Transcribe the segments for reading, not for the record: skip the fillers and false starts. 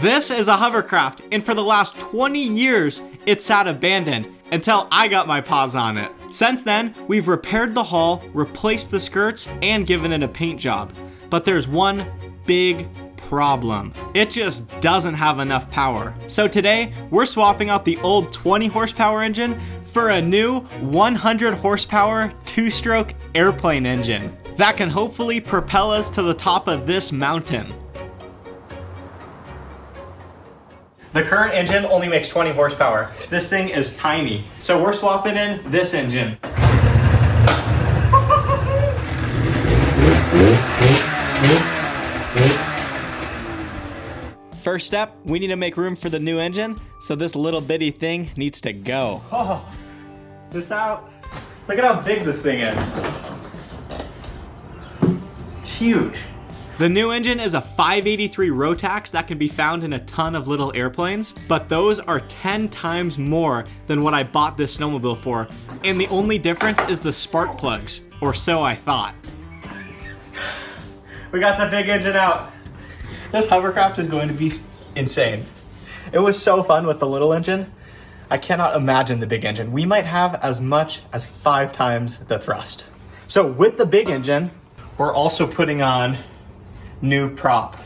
This is a hovercraft, and for the last 20 years, it's sat abandoned until I got my paws on it. Since then, we've repaired the hull, replaced the skirts, and given it a paint job. But there's one big problem. It just doesn't have enough power. So today, we're swapping out the old 20 horsepower engine for a new 100 horsepower two-stroke airplane engine that can hopefully propel us to the top of this mountain. The current engine only makes 20 horsepower. This thing is tiny. So we're swapping in this engine. First step, we need to make room for the new engine, so this little bitty thing needs to go. Oh, it's out. Look at how big this thing is. It's huge. The new engine is a 583 rotax that can be found in a ton of little airplanes, but those are 10 times more than what I bought this snowmobile for, and the only difference is the spark plugs, or so I thought. We got the big engine out. This hovercraft is going to be insane. It was so fun with the little engine. I cannot imagine the big engine. We might have as much as 5 times the thrust. So with the big engine, we're also putting on new prop,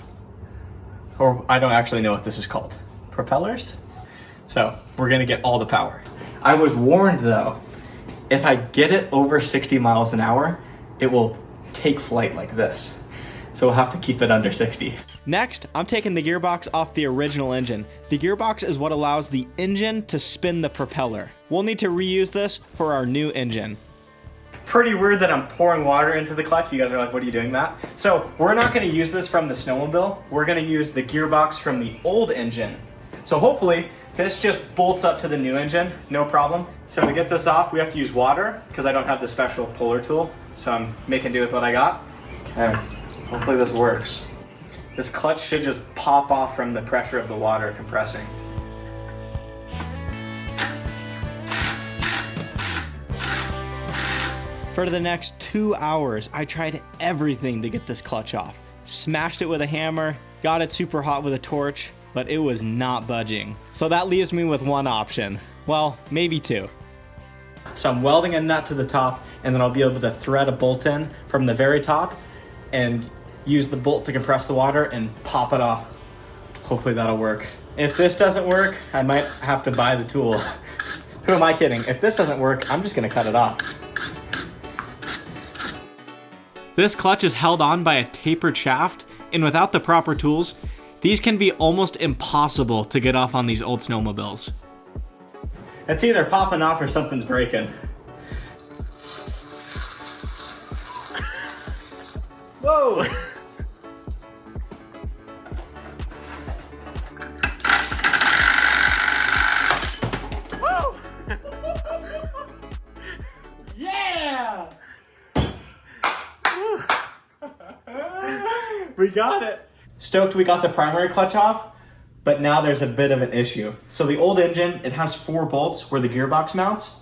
or I don't actually know what this is called. Propellers? So we're gonna get all the power. I was warned though, if I get it over 60 miles an hour, it will take flight like this. So we'll have to keep it under 60. Next, I'm taking the gearbox off the original engine. The gearbox is what allows the engine to spin the propeller. We'll need to reuse this for our new engine. Pretty weird that I'm pouring water into the clutch. You guys are like, what are you doing, Matt? So we're not gonna use this from the snowmobile. We're gonna use the gearbox from the old engine. So hopefully this just bolts up to the new engine, no problem. So to get this off, we have to use water because I don't have the special puller tool. So I'm making do with what I got. Okay, hopefully this works. This clutch should just pop off from the pressure of the water compressing. For the next 2 hours, I tried everything to get this clutch off. Smashed it with a hammer, got it super hot with a torch, but it was not budging. So that leaves me with one option. Well, maybe two. So I'm welding a nut to the top, and then I'll be able to thread a bolt in from the very top and use the bolt to compress the water and pop it off. Hopefully that'll work. If this doesn't work, I might have to buy the tool. Who am I kidding? If this doesn't work, I'm just gonna cut it off. This clutch is held on by a tapered shaft, and without the proper tools, these can be almost impossible to get off on these old snowmobiles. It's either popping off or something's breaking. Whoa! Yeah! We got it. Stoked we got the primary clutch off, but now there's a bit of an issue. So the old engine, it has 4 bolts where the gearbox mounts.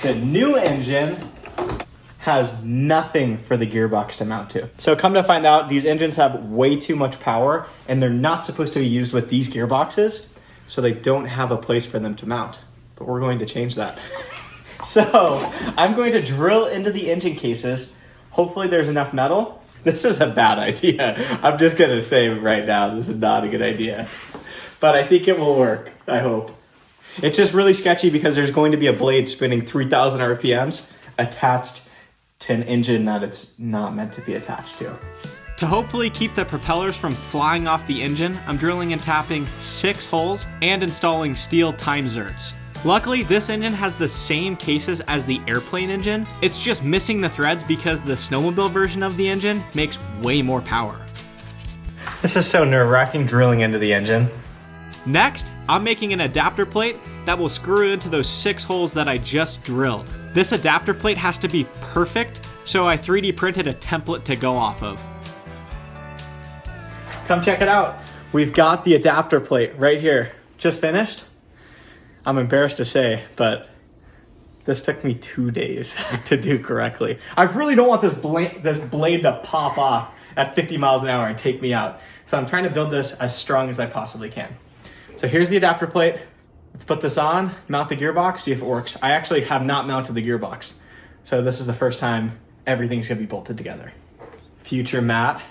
The new engine has nothing for the gearbox to mount to. So come to find out, these engines have way too much power and they're not supposed to be used with these gearboxes, so they don't have a place for them to mount. But we're going to change that. So I'm going to drill into the engine cases. Hopefully there's enough metal. This is a bad idea. I'm just gonna say right now, this is not a good idea. But I think it will work, I hope. It's just really sketchy because there's going to be a blade spinning 3,000 RPMs attached to an engine that it's not meant to be attached to. To hopefully keep the propellers from flying off the engine, I'm drilling and tapping 6 holes and installing steel time zerts. Luckily, this engine has the same cases as the airplane engine. It's just missing the threads because the snowmobile version of the engine makes way more power. This is so nerve-wracking drilling into the engine. Next, I'm making an adapter plate that will screw into those 6 holes that I just drilled. This adapter plate has to be perfect, so I 3D printed a template to go off of. Come check it out. We've got the adapter plate right here. Just finished. I'm embarrassed to say, but this took me 2 days to do correctly. I really don't want this blade to pop off. at 50 miles an hour and take me out. So I'm trying to build this as strong as I possibly can. So here's the adapter plate. Let's put this on, mount the gearbox, see if it works. I actually have not mounted the gearbox. So this is the first time everything's gonna be bolted together. Future Matt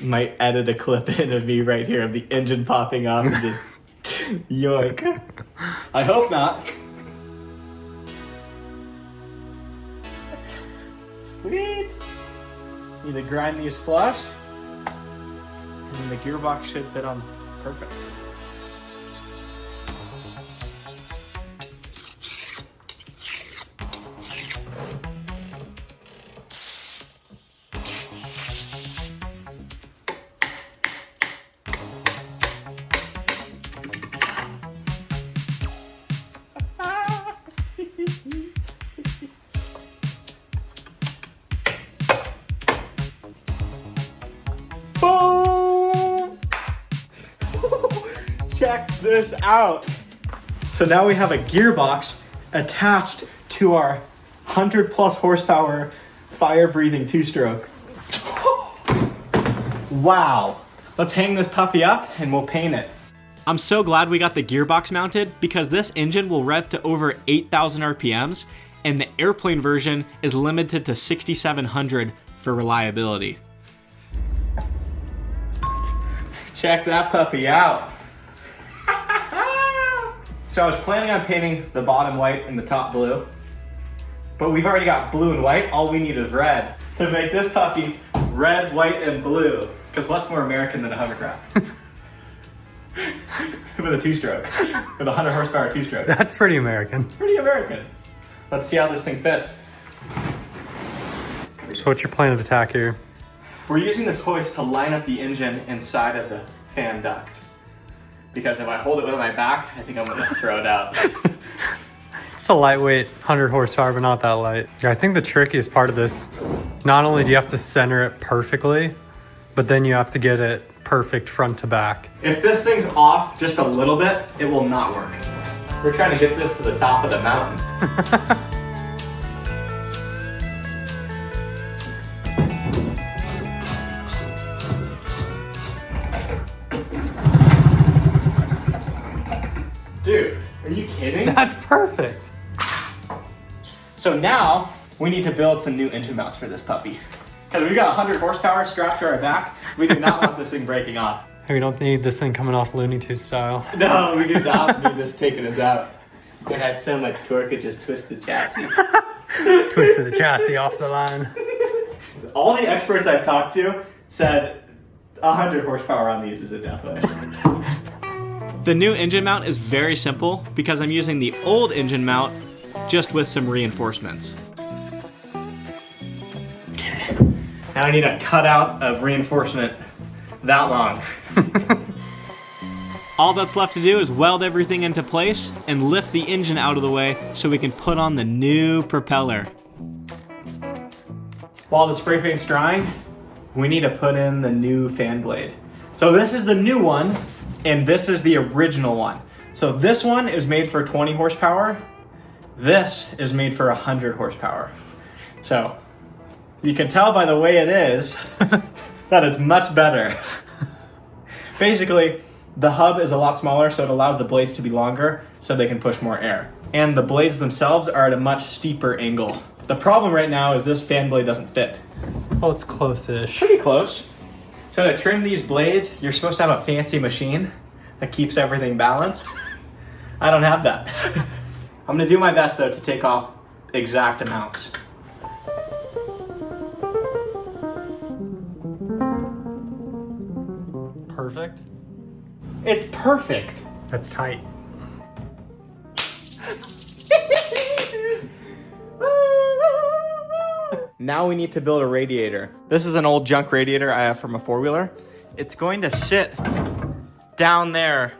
might edit a clip in of me right here of the engine popping off and just yoink. I hope not. Sweet. Need to grind these flush. And the gearbox should fit on perfect. Boom! Check this out. So now we have a gearbox attached to our 100+ horsepower fire-breathing two-stroke. Wow. Let's hang this puppy up and we'll paint it. I'm so glad we got the gearbox mounted because this engine will rev to over 8,000 RPMs and the airplane version is limited to 6,700 for reliability. Check that puppy out. So I was planning on painting the bottom white and the top blue, but we've already got blue and white. All we need is red to make this puppy red, white, and blue. Because what's more American than a hovercraft? With a two-stroke, with a 100 horsepower two-stroke. That's pretty American. Pretty American. Let's see how this thing fits. So what's your plan of attack here? We're using this hoist to line up the engine inside of the fan duct. Because if I hold it with my back, I think I'm gonna throw it out. It's a lightweight 100 horsepower, but not that light. I think the trickiest part of this, not only do you have to center it perfectly, but then you have to get it perfect front to back. If this thing's off just a little bit, it will not work. We're trying to get this to the top of the mountain. Dude, are you kidding? That's perfect. So now we need to build some new engine mounts for this puppy. Because we got 100 horsepower strapped to our back. We do not want this thing breaking off. We don't need this thing coming off Looney Tunes style. No, we do not need this taking us out. It had so much torque it just twisted the chassis. Twisted the chassis off the line. All the experts I've talked to said 100 horsepower on these is a definite. The new engine mount is very simple because I'm using the old engine mount just with some reinforcements. Okay. Now I need a cutout of reinforcement that long. All that's left to do is weld everything into place and lift the engine out of the way so we can put on the new propeller. While the spray paint's drying, we need to put in the new fan blade. So this is the new one, and this is the original one. So this one is made for 20 horsepower. This is made for 100 horsepower. So you can tell by the way it is that it's much better. Basically, the hub is a lot smaller, so it allows the blades to be longer so they can push more air. And the blades themselves are at a much steeper angle. The problem right now is this fan blade doesn't fit. Oh, it's close-ish. Pretty close. So to trim these blades, you're supposed to have a fancy machine that keeps everything balanced. I don't have that. I'm gonna do my best though to take off exact amounts. Perfect. It's perfect. That's tight. Now we need to build a radiator. This is an old junk radiator I have from a four-wheeler. It's going to sit down there.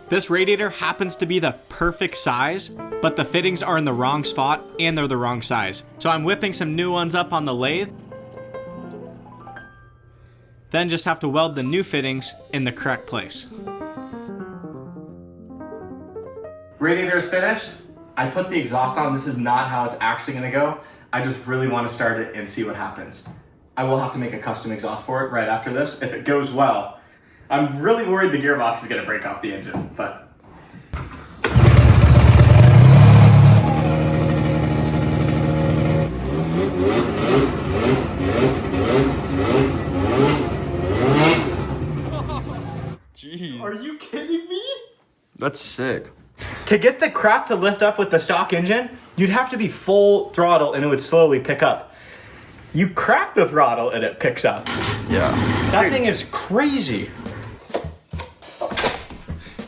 This radiator happens to be the perfect size, but the fittings are in the wrong spot and they're the wrong size. So I'm whipping some new ones up on the lathe. Then just have to weld the new fittings in the correct place. Radiator is finished. I put the exhaust on. This is not how it's actually gonna go. I just really want to start it and see what happens. I will have to make a custom exhaust for it right after this if it goes well. I'm really worried the gearbox is gonna break off the engine, but. Jeez. Are you kidding me? That's sick. To get the craft to lift up with the stock engine, you'd have to be full throttle and it would slowly pick up. You crack the throttle and it picks up. Yeah. That thing is crazy.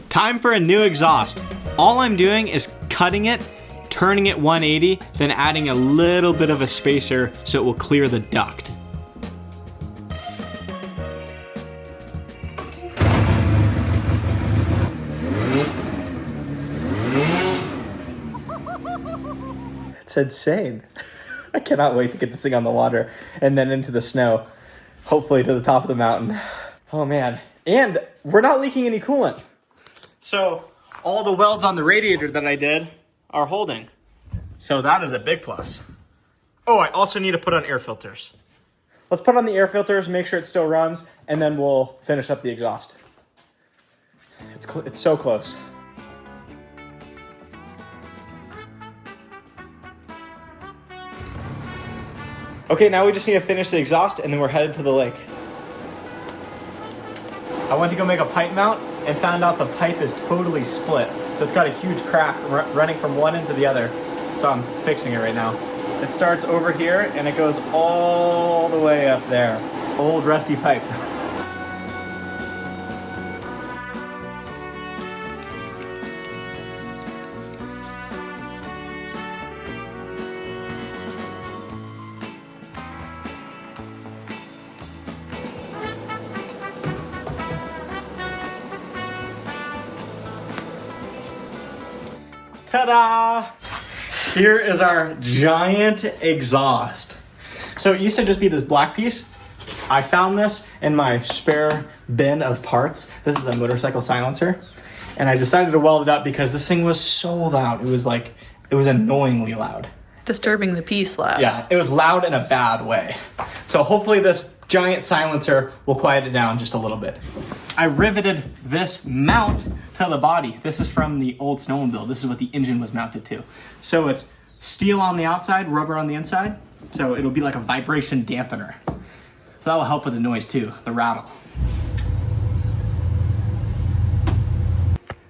Time for a new exhaust. All I'm doing is cutting it, turning it 180, then adding a little bit of a spacer so it will clear the duct. It's insane. I cannot wait to get this thing on the water and then into the snow, hopefully to the top of the mountain. Oh man. And we're not leaking any coolant. So all the welds on the radiator that I did are holding. So that is a big plus. Oh, I also need to put on air filters. Let's put on the air filters, make sure it still runs, and then we'll finish up the exhaust. It's so close. Okay, now we just need to finish the exhaust and then we're headed to the lake. I went to go make a pipe mount and found out the pipe is totally split. So it's got a huge crack running from one end to the other. So I'm fixing it right now. It starts over here and it goes all the way up there. Old rusty pipe. Ta-da! Here is our giant exhaust. So it used to just be this black piece. I found this in my spare bin of parts. This is a motorcycle silencer. And I decided to weld it up because this thing was so loud. It was annoyingly loud. Disturbing the peace loud. Yeah, it was loud in a bad way. So hopefully this giant silencer will quiet it down just a little bit. I riveted this mount to the body. This is from the old snowmobile. This is what the engine was mounted to. So it's steel on the outside, rubber on the inside. So it'll be like a vibration dampener. So that will help with the noise too, the rattle.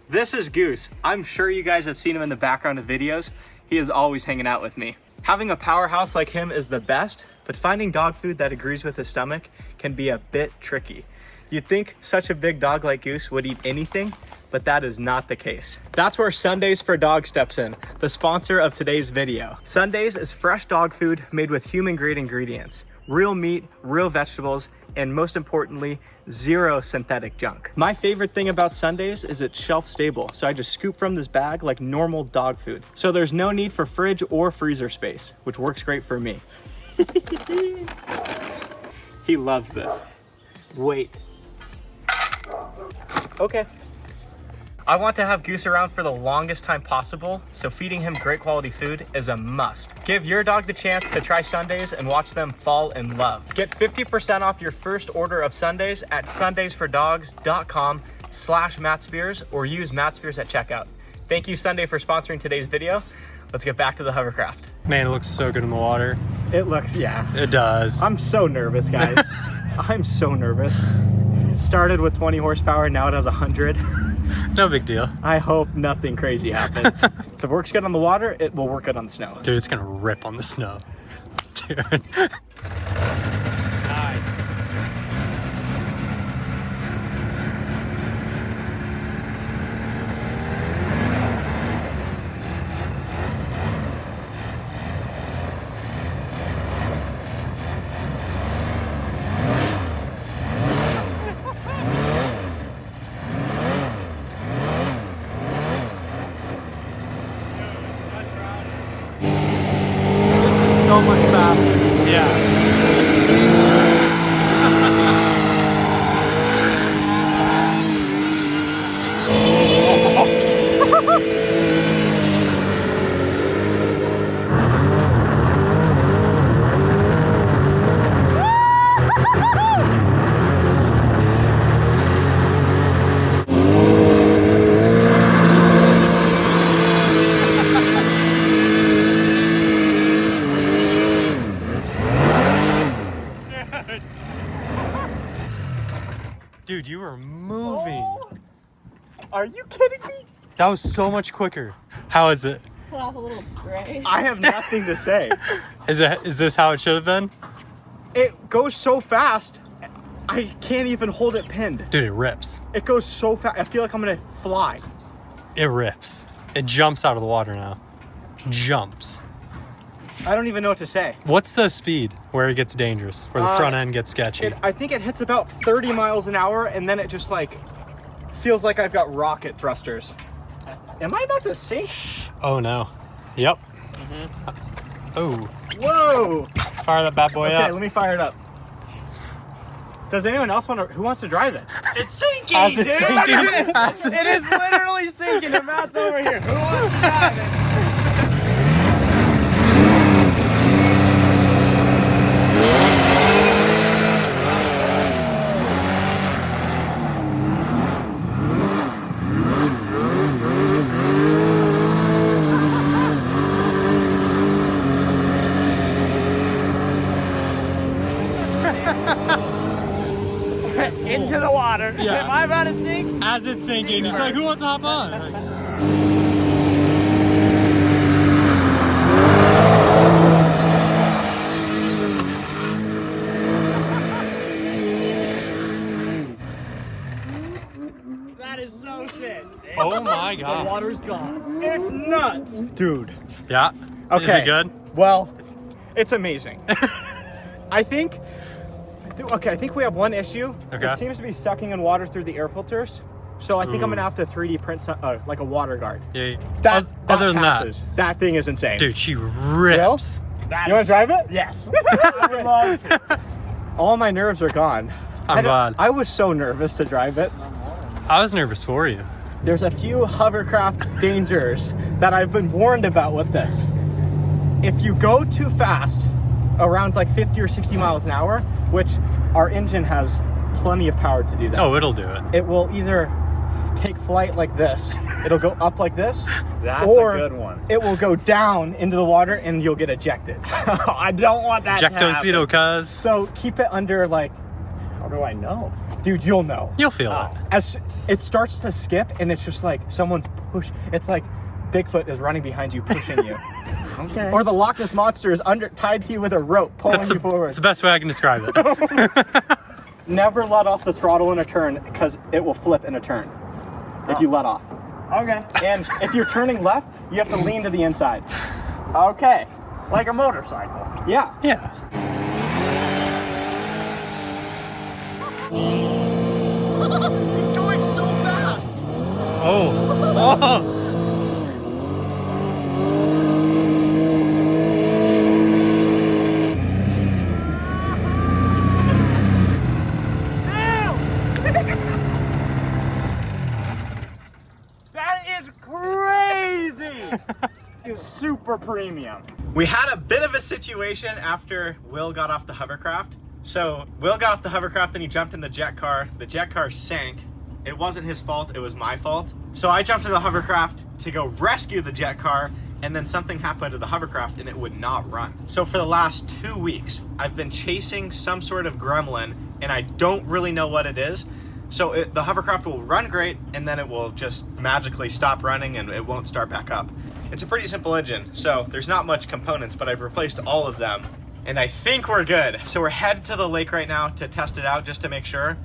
This is Goose. I'm sure you guys have seen him in the background of videos. He is always hanging out with me. Having a powerhouse like him is the best, but finding dog food that agrees with his stomach can be a bit tricky. You'd think such a big dog like Goose would eat anything, but that is not the case. That's where Sundays for Dog steps in, the sponsor of today's video. Sundays is fresh dog food made with human-grade ingredients, real meat, real vegetables, and most importantly, zero synthetic junk. My favorite thing about Sundays is it's shelf stable, so I just scoop from this bag like normal dog food. So there's no need for fridge or freezer space, which works great for me. He loves this. Wait. Okay. I want to have Goose around for the longest time possible, so feeding him great quality food is a must. Give your dog the chance to try Sundays and watch them fall in love. Get 50% off your first order of Sundays at sundaysfordogs.com/mattspears or use mattspears at checkout. Thank you, Sunday, for sponsoring today's video. Let's get back to the hovercraft. Man, it looks so good in the water. It looks, yeah. It does. I'm so nervous, guys. I'm so nervous. Started with 20 horsepower, now it has 100. No big deal. I hope nothing crazy happens. If it works good on the water, it will work good on the snow. Dude, it's gonna rip on the snow. Dude. Nice. So much faster. Yeah. Are you kidding me? That was so much quicker. How is it? Put off a little spray. I have nothing to say. Is this how it should have been? It goes so fast, I can't even hold it pinned. Dude, it rips. It goes so fast. I feel like I'm gonna fly. It rips. It jumps out of the water now. Jumps. I don't even know what to say. What's the speed where it gets dangerous? Where the front end gets sketchy? I think it hits about 30 miles an hour, and then it just like feels like I've got rocket thrusters. Am I about to sink? Oh no. Yep. Oh. Whoa! Fire that bad boy Okay, up. let me fire it up. Does anyone else who wants to drive it? It's sinking, As dude! it's sinking. It is literally sinking, and Matt's over here. Who wants to drive it? Into the water. Yeah. Am I about to sink? As it's sinking, he's like, who wants to hop on? That is so sick. Oh my god. Water's gone. It's nuts. Dude. Yeah. Okay. Is it good? Well, it's amazing. I think we have one issue. Okay. It seems to be sucking in water through the air filters. So I think I'm gonna have to 3D print like a water guard. Yeah. That Other than passes. That thing is insane. dude, she rips. You want to drive it? Yes. I would love to. All my nerves are gone. I'm glad. I was so nervous to drive it. I was nervous for you. There's a few hovercraft dangers that I've been warned about with this. If you go too fast, around like 50 or 60 miles an hour, which our engine has plenty of power to do that. Oh, it'll do it. It will either take flight like this, it'll go up like this, That's or a good one. it will go down into the water and you'll get ejected. I don't want that to happen. Ejectocito, cuz. So keep it under like, How do I know? dude, you'll know. You'll feel it. As it starts to skip and it's just like someone's it's like Bigfoot is running behind you, pushing you. Okay. Or the Loch Ness Monster is tied to you with a rope, pulling you forward. It's the best way I can describe it. Never let off the throttle in a turn because it will flip in a turn if you let off. Okay. And if you're turning left, you have to lean to the inside. Okay. Like a motorcycle. Yeah. Yeah. He's going so fast. Oh. That is crazy. It's super premium. We had a bit of a situation after Will got off the hovercraft. So Will got off the hovercraft and he jumped in the jet car. The jet car sank. It wasn't his fault, it was my fault. So I jumped in the hovercraft to go rescue the jet car, and then something happened to the hovercraft and it would not run. So for the last 2 weeks, I've been chasing some sort of gremlin and I don't really know what it is. So the hovercraft will run great and then it will just magically stop running and it won't start back up. It's a pretty simple engine, so there's not much components, but I've replaced all of them and I think we're good. So we're headed to the lake right now to test it out just to make sure,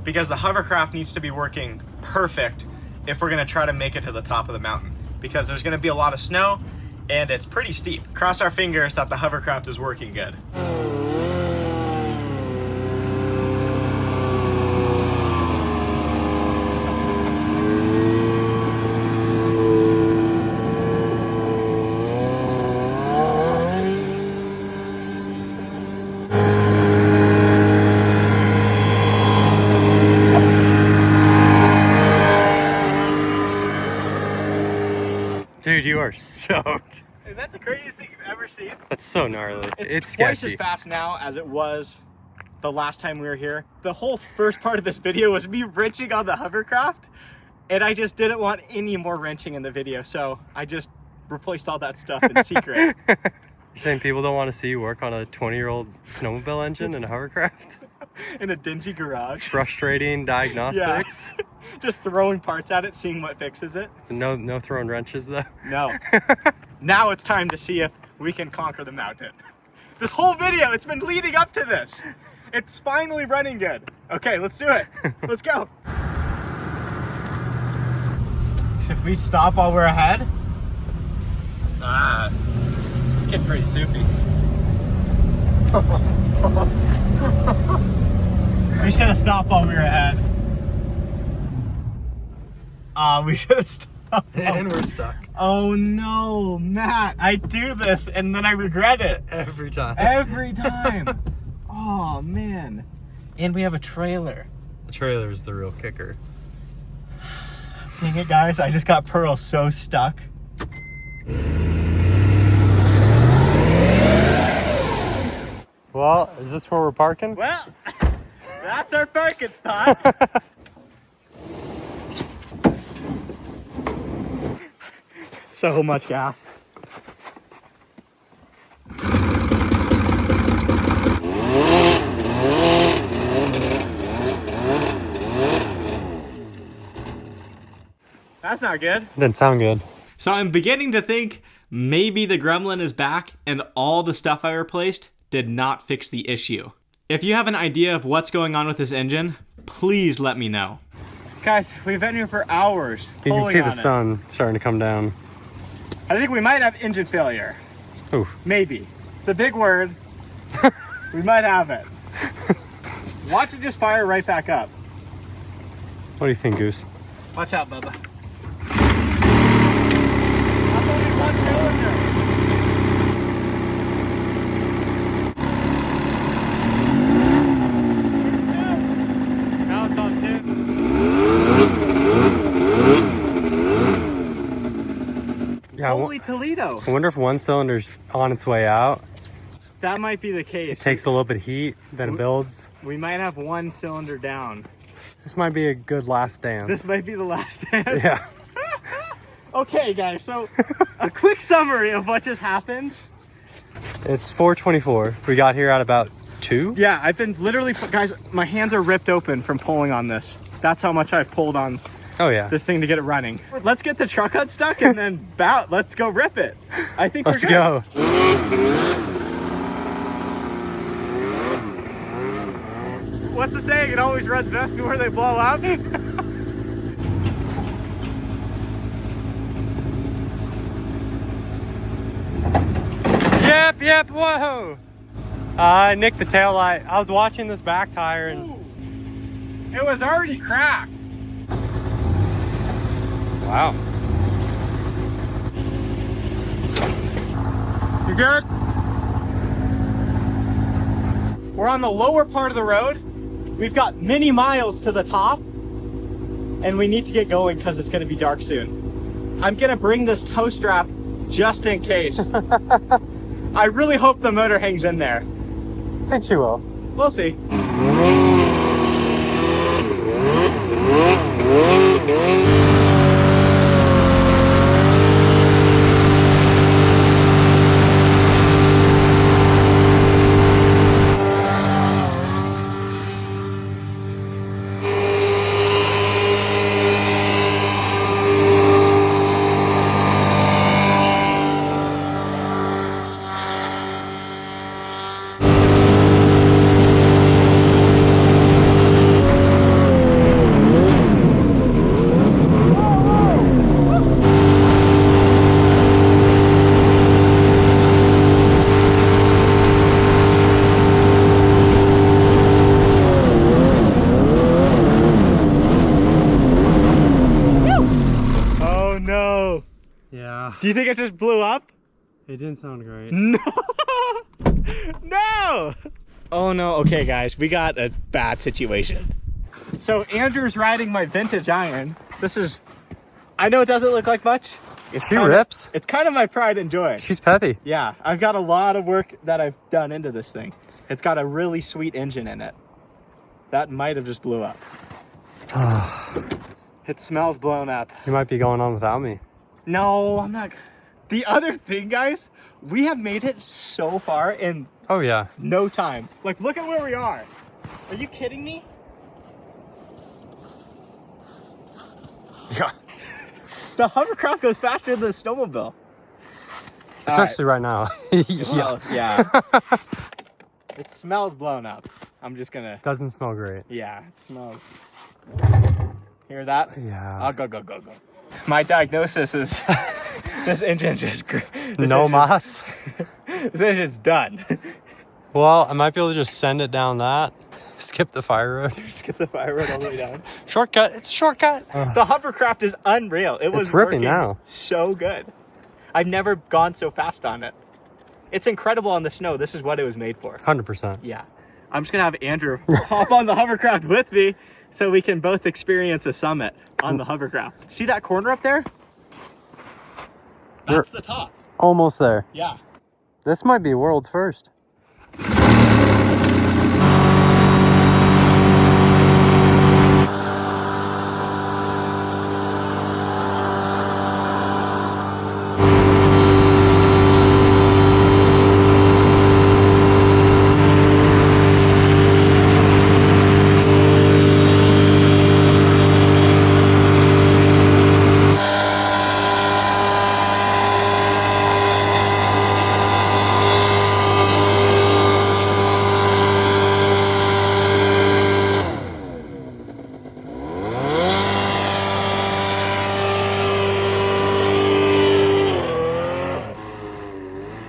because the hovercraft needs to be working perfect if we're gonna try to make it to the top of the mountain, because there's gonna be a lot of snow and it's pretty steep. Cross our fingers that the hovercraft is working good. Dude, you are soaked. Is that the craziest thing you've ever seen? That's so gnarly. It's twice sketchy. as fast now as it was the last time we were here. The whole first part of this video was me wrenching on the hovercraft, and I just didn't want any more wrenching in the video, so I just replaced all that stuff in secret. You're saying people don't want to see you work on a 20-year-old snowmobile engine and a hovercraft? in a dingy garage. Frustrating diagnostics. Yeah. Just throwing parts at it, seeing what fixes it. No throwing wrenches though. No. Now it's time to see if we can conquer the mountain. This whole video, it's been leading up to this. It's finally running good. Okay, let's do it. Let's go. Should we stop while we're ahead? It's getting pretty soupy. We should have stopped while we were ahead. We should have stopped. And we're stuck. Oh no, Matt, I do this and then I regret it. Every time. Every time. Oh man. And we have a trailer. The trailer is the real kicker. Dang it, guys, I just got Pearl so stuck. Well, is this where we're parking? Well, that's our parking spot. So much gas. That's not good. Didn't sound good. So I'm beginning to think maybe the gremlin is back and all the stuff I replaced did not fix the issue. If you have an idea of what's going on with this engine, please let me know. Guys, we've been here for hours. You can see the sun starting to come down. I think we might have engine failure. Ooh. Maybe. It's a big word. We might have it. Watch it just fire right back up. What do you think, Goose? Watch out, Bubba. That's only one cylinder. Now it's on 2. Yeah, Holy Toledo. I wonder if one cylinder's on its way out. That might be the case. It takes a little bit of heat, then it builds. We might have one cylinder down. This might be a good last dance. This might be the last dance. Yeah. Okay, guys, so a quick summary of what just happened. It's 4:24. We got here at about 2. Yeah, I've been literally, guys, my hands are ripped open from pulling on this. That's how much I've pulled on Oh yeah. this thing to get it running. Let's get the truck unstuck and then let's go rip it. I think Let's we're good. go. What's the saying? It always runs best before they blow up. Yep, whoa! I nicked the taillight. I was watching this back tire and... Ooh, it was already cracked. Wow. You good? We're on the lower part of the road. We've got many miles to the top and we need to get going because it's going to be dark soon. I'm going to bring this tow strap just in case. I really hope the motor hangs in there. I think she will. We'll see. Do you think it just blew up? It didn't sound great. No! No! Oh no, okay guys, we got a bad situation. So Andrew's riding my vintage iron. This is, I know it doesn't look like much. She rips. It's kind of my pride and joy. She's peppy. Yeah, I've got a lot of work that I've done into this thing. It's got a really sweet engine in it. That might have just blew up. It smells blown up. You might be going on without me. No, I'm not. The other thing, guys, we have made it so far in Oh yeah. no time. Like, look at where we are. Are you kidding me? Yeah. The hovercraft goes faster than the snowmobile. Especially right now. Well, yeah. It smells blown up. I'm just gonna. Doesn't smell great. Yeah, it smells. Hear that? Yeah. I'll go. My diagnosis is this engine just. No mas. This engine's done. Well, I might be able to just send it down that. Skip the fire road. Skip the fire road all the way down. Shortcut. It's a shortcut. The hovercraft is unreal. It was It's ripping working now. so good. I've never gone so fast on it. It's incredible on the snow. This is what it was made for. 100%. Yeah. I'm just gonna have Andrew hop on the hovercraft with me so we can both experience a summit on the hovercraft. See that corner up there? That's the top. Almost there. Yeah. This might be world's first.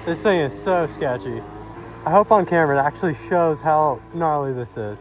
This thing is so sketchy. I hope on camera it actually shows how gnarly this is.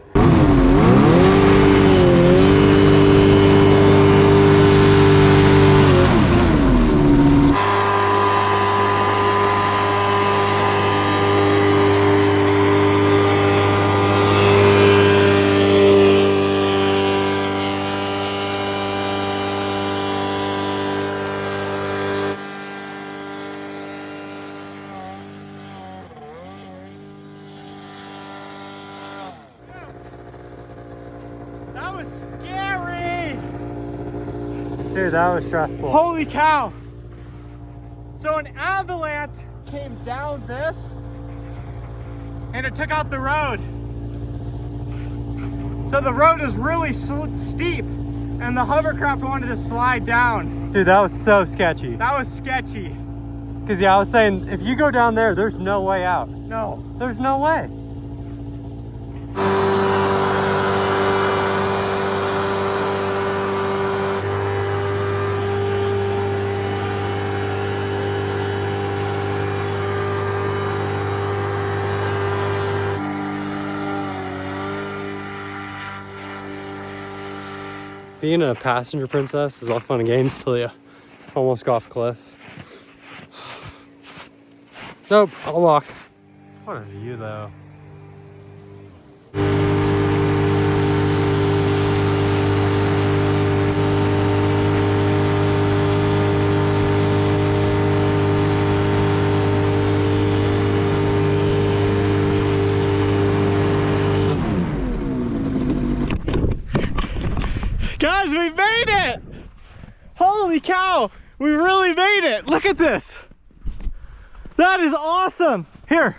That was scary! Dude, that was stressful. Holy cow! So an avalanche came down this and it took out the road. So the road is really steep and the hovercraft wanted to slide down. Dude, that was so sketchy. That was sketchy. Because, yeah, I was saying, if you go down there, there's no way out. No. There's no way. Being a passenger princess is all fun and games till you almost go off a cliff. Nope, I'll walk. What a view though. Guys, we made it! Holy cow! We really made it! Look at this! That is awesome! Here,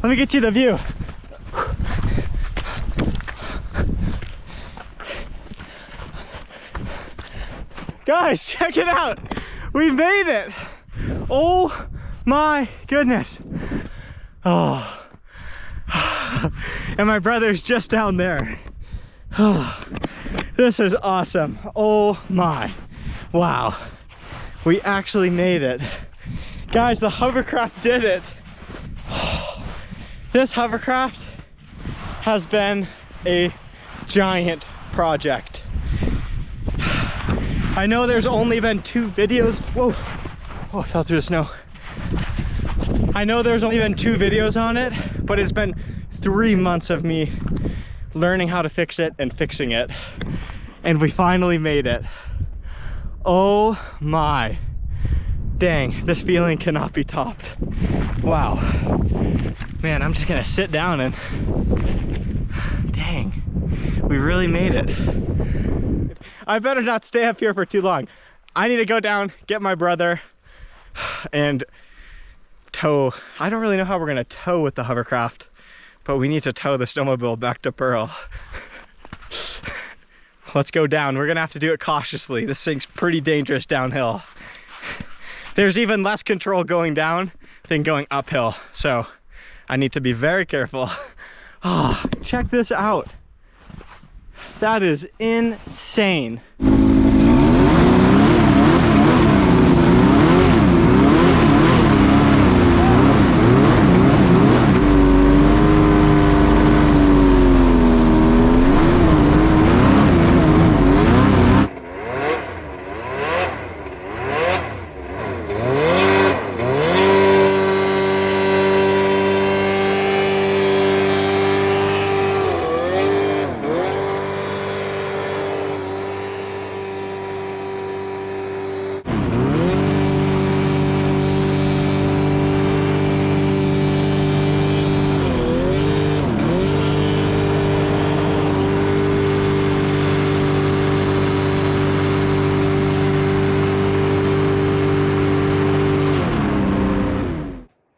let me get you the view. Guys, check it out! We made it! Oh my goodness! Oh. And my brother's just down there. This is awesome. Oh my. Wow. We actually made it. Guys, the hovercraft did it. This hovercraft has been a giant project. I know there's only been 2 videos. Whoa. Oh, I fell through the snow. I know there's only been 2 videos on it, but it's been 3 months of me learning how to fix it and fixing it. And we finally made it. Oh my. Dang, this feeling cannot be topped. Wow. Man, I'm just gonna sit down and... Dang, we really made it. I better not stay up here for too long. I need to go down, get my brother, and tow. I don't really know how we're gonna tow with the hovercraft, but we need to tow the snowmobile back to Pearl. Let's go down. We're gonna have to do it cautiously. This thing's pretty dangerous downhill. There's even less control going down than going uphill, so I need to be very careful. Oh, check this out. That is insane.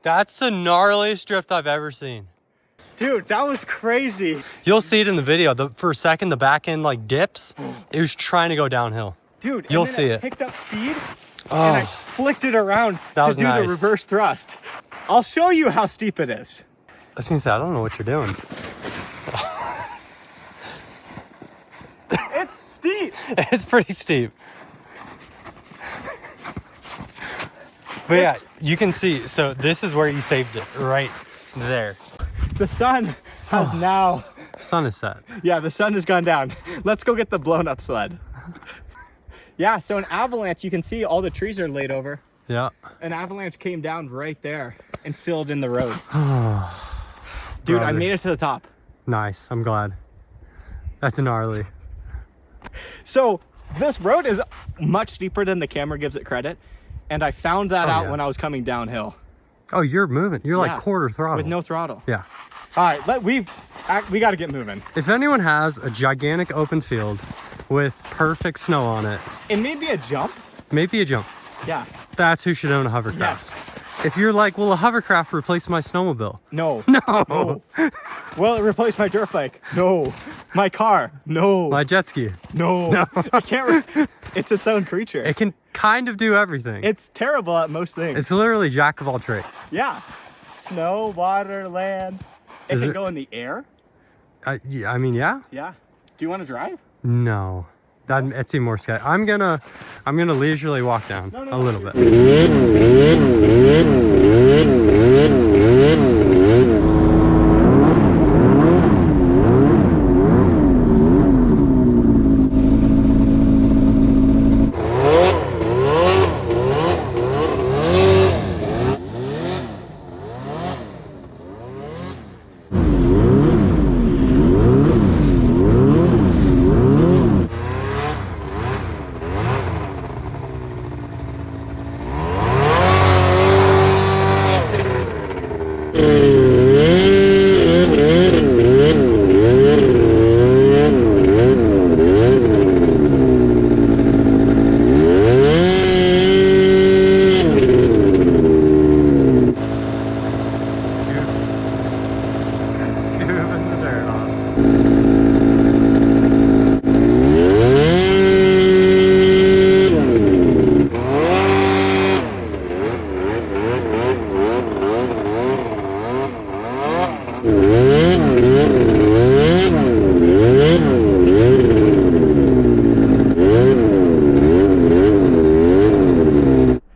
That's the gnarliest drift I've ever seen. Dude, that was crazy. You'll see it in the video. For a second, the back end like dips. It was trying to go downhill. Dude, you'll see it. Picked up speed and I flicked it around to do nice. the reverse thrust. I'll show you how steep it is. I was gonna say, I don't know what you're doing. It's steep. It's pretty steep. But yeah, you can see, so this is where you saved it, right there. The sun has now... Sun is set. Yeah, the sun has gone down. Let's go get the blown up sled. Yeah, so an avalanche, you can see all the trees are laid over. Yeah. An avalanche came down right there and filled in the road. Dude, I made it to the top. Nice, I'm glad. That's gnarly. So this road is much steeper than the camera gives it credit. And I found that out when I was coming downhill. Oh, you're moving. You're like quarter throttle. With no throttle. Yeah. All right, we got to get moving. If anyone has a gigantic open field with perfect snow on it. It may be a jump. Maybe a jump. Yeah. That's who should own a hovercraft. Yes. If you're like, will a hovercraft replace my snowmobile? No. No. Will it replace my dirt bike? No. My car? No. My jet ski? No. I can't. It's its own creature. It can kind of do everything. It's terrible at most things. It's literally jack of all trades. Yeah. Snow, water, land. It can go in the air. I mean, yeah. Yeah. Do you want to drive? No. It's even more scary. I'm gonna leisurely walk down a little bit.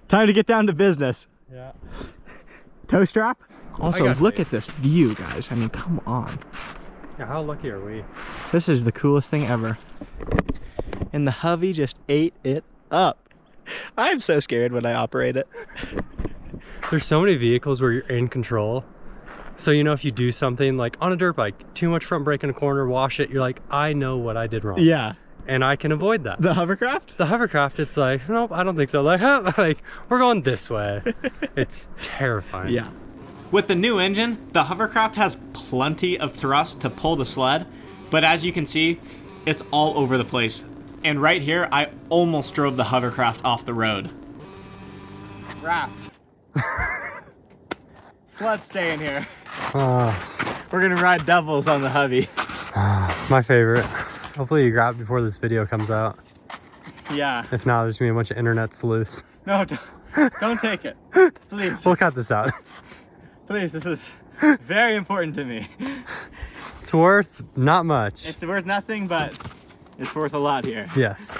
Time to get down to business. Yeah. Toe strap. Also, look faith. at this view, guys. I mean, come on. Yeah, how lucky are we? This is the coolest thing ever. And the Hovey just ate it up. I'm so scared when I operate it. There's so many vehicles where you're in control. So, you know, if you do something like on a dirt bike, too much front brake in a corner, wash it, you're like, I know what I did wrong. Yeah. And I can avoid that. The Hovercraft? The Hovercraft, it's like, nope, I don't think so. Like, like we're going this way. It's terrifying. Yeah. With the new engine, the Hovercraft has plenty of thrust to pull the sled, but as you can see, it's all over the place. And right here, I almost drove the Hovercraft off the road. Rats. Sled's staying here. We're gonna ride doubles on the hubby. My favorite. Hopefully you grab it before this video comes out. Yeah. If not, there's gonna be a bunch of internet sleuths. No, don't take it. Please. We'll cut this out. Please, this is very important to me. It's worth not much. It's worth nothing, but it's worth a lot here. Yes.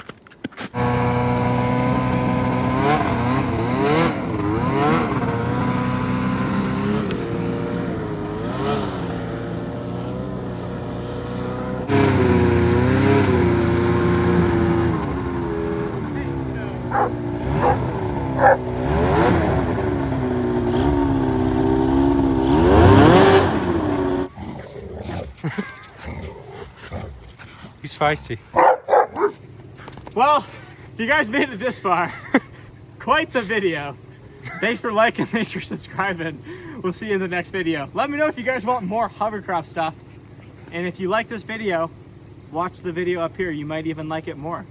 He's feisty. Well, if you guys made it this far, quite the video. Thanks for liking, thanks for subscribing. We'll see you in the next video. Let me know if you guys want more hovercraft stuff. And if you like this video, watch the video up here. You might even like it more.